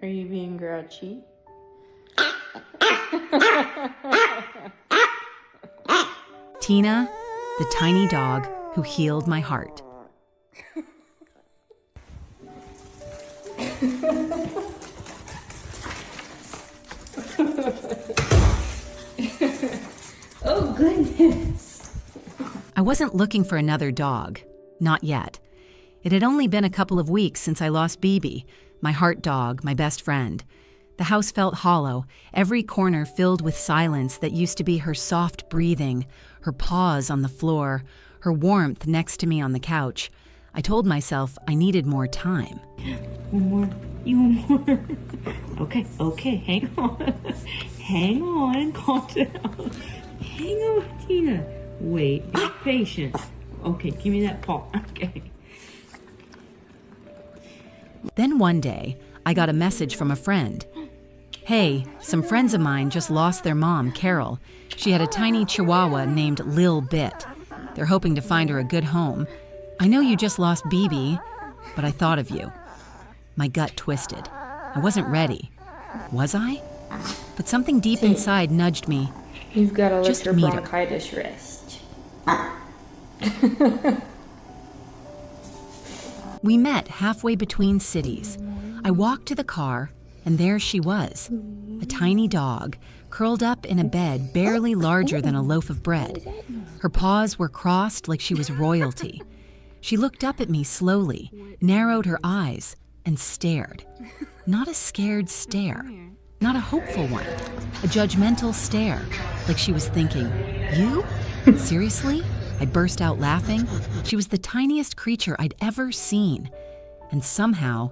Are you being grouchy? Tina, the tiny dog who healed my heart. Oh, goodness. I wasn't looking for another dog. Not yet. It had only been a couple of weeks since I lost BB, my heart dog, my best friend. The house felt hollow, every corner filled with silence that used to be her soft breathing, her paws on the floor, her warmth next to me on the couch. I told myself I needed more time. One more. You want more? Okay, hang on. Hang on, calm down. Hang on, Tina. Wait, be patient. Okay, give me that paw. Okay. Then one day, I got a message from a friend. Hey, some friends of mine just lost their mom, Carol. She had a tiny Chihuahua named Lil Bit. They're hoping to find her a good home. I know you just lost BB, but I thought of you. My gut twisted. I wasn't ready. Was I? But something deep inside nudged me. You've got to lick Just your meet her. bronchitis wrist. We met halfway between cities. I walked to the car, and there she was, a tiny dog, curled up in a bed barely larger than a loaf of bread. Her paws were crossed like she was royalty. She looked up at me slowly, narrowed her eyes, and stared. Not a scared stare, not a hopeful one, a judgmental stare, like she was thinking, "You? Seriously?" I burst out laughing. She was the tiniest creature I'd ever seen, and somehow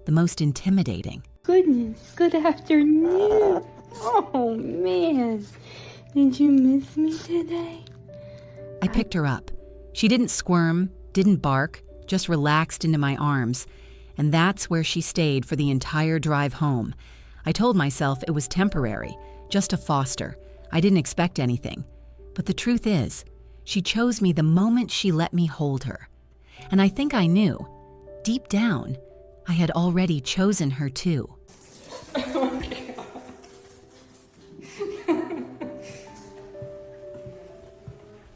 the most intimidating. Goodness, good afternoon. Oh, man. Did you miss me today? I picked her up. She didn't squirm, didn't bark, just relaxed into my arms, and that's where she stayed for the entire drive home. I told myself it was temporary, just a foster. I didn't expect anything. But the truth is, she chose me the moment she let me hold her. And I think I knew, deep down, I had already chosen her too. Oh, God.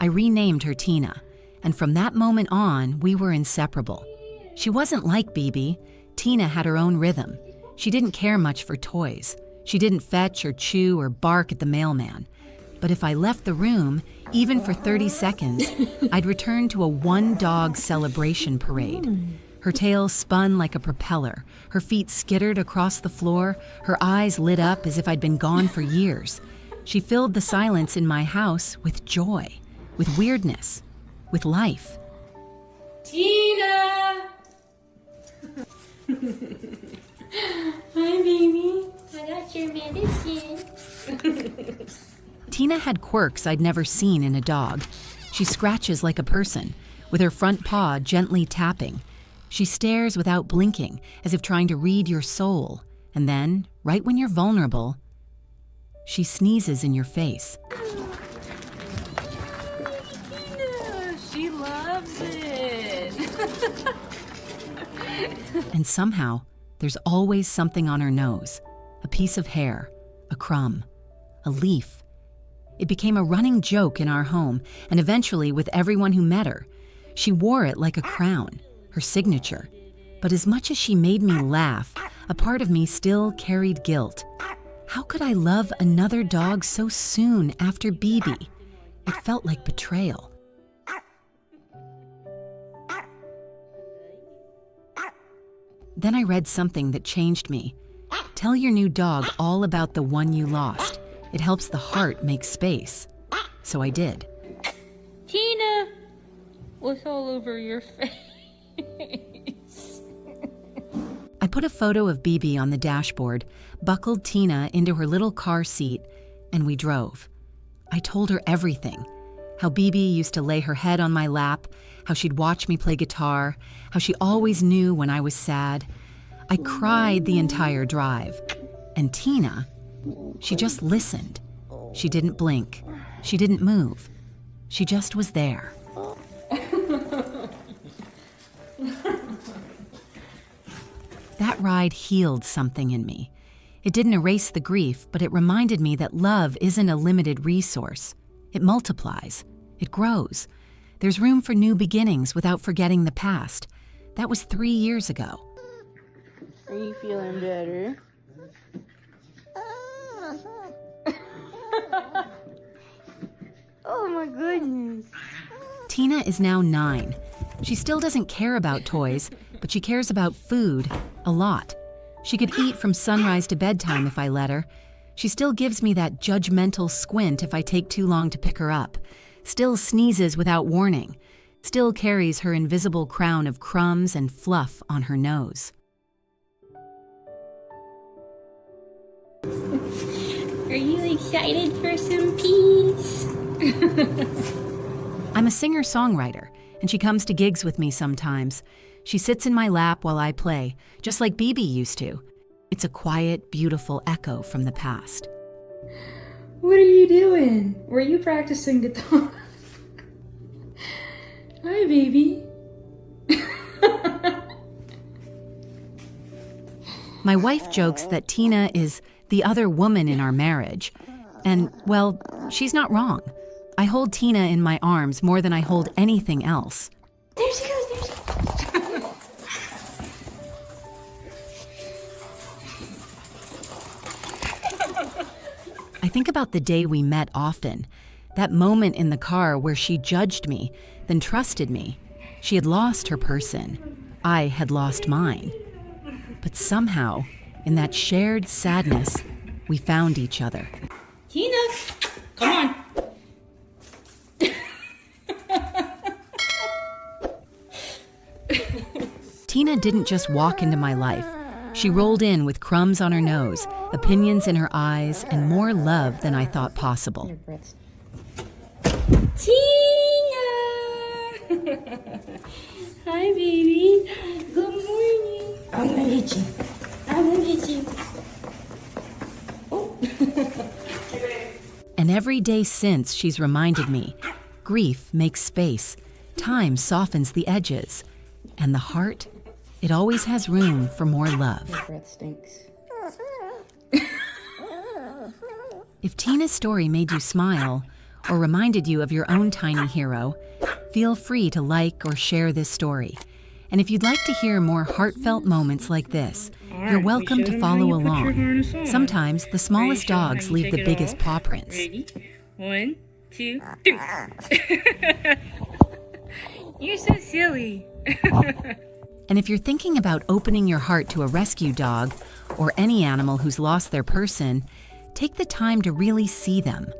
I renamed her Tina, and from that moment on, we were inseparable. She wasn't like BB. Tina had her own rhythm. She didn't care much for toys. She didn't fetch or chew or bark at the mailman. But if I left the room, even for 30 seconds, I'd return to a one-dog celebration parade. Her tail spun like a propeller, her feet skittered across the floor, her eyes lit up as if I'd been gone for years. She filled the silence in my house with joy, with weirdness, with life. Tina! Hi, baby. I got your medicine. Tina had quirks I'd never seen in a dog. She scratches like a person, with her front paw gently tapping. She stares without blinking, as if trying to read your soul. And then, right when you're vulnerable, she sneezes in your face. She loves it. And somehow, there's always something on her nose. A piece of hair, a crumb, a leaf. It became a running joke in our home, and eventually with everyone who met her. She wore it like a crown, her signature. But as much as she made me laugh, a part of me still carried guilt. How could I love another dog so soon after BB? It felt like betrayal. Then I read something that changed me. Tell your new dog all about the one you lost. It helps the heart make space. So I did. Tina! What's all over your face? I put a photo of BB on the dashboard, buckled Tina into her little car seat, and we drove. I told her everything. How BB used to lay her head on my lap, how she'd watch me play guitar, how she always knew when I was sad. I cried the entire drive. And Tina, she just listened. She didn't blink. She didn't move. She just was there. That ride healed something in me. It didn't erase the grief, but it reminded me that love isn't a limited resource. It multiplies. It grows. There's room for new beginnings without forgetting the past. That was 3 years ago. Are you feeling better? Oh my goodness. Tina is now 9. She still doesn't care about toys, but she cares about food a lot. She could eat from sunrise to bedtime if I let her. She still gives me that judgmental squint if I take too long to pick her up. Still sneezes without warning. Still carries her invisible crown of crumbs and fluff on her nose. Are you excited for some peace? I'm a singer-songwriter, and she comes to gigs with me sometimes. She sits in my lap while I play, just like BB used to. It's a quiet, beautiful echo from the past. What are you doing? Were you practicing guitar? Hi, baby. My wife jokes that Tina is the other woman in our marriage. And, well, she's not wrong. I hold Tina in my arms more than I hold anything else. There she goes, there she goes. I think about the day we met often. That moment in the car where she judged me, then trusted me. She had lost her person. I had lost mine. But somehow, in that shared sadness, we found each other. Tina, come on. Tina didn't just walk into my life. She rolled in with crumbs on her nose, opinions in her eyes, and more love than I thought possible. Tina! Hi, baby. Good morning. I'm gonna get you. I'm gonna get you. Oh. And every day since, she's reminded me, grief makes space, time softens the edges, and the heart, it always has room for more love. Your breath stinks. If Tina's story made you smile or reminded you of your own tiny hero, feel free to like or share this story. And if you'd like to hear more heartfelt moments like this, you're welcome to follow along. Sometimes the smallest dogs leave the biggest paw prints. Ready? 1, 2, 3. You're so silly. And if you're thinking about opening your heart to a rescue dog or any animal who's lost their person, take the time to really see them.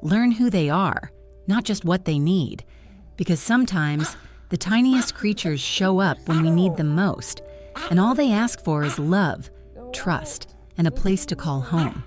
Learn who they are, not just what they need. Because sometimes the tiniest creatures show up when we need them most, and all they ask for is love, trust, and a place to call home.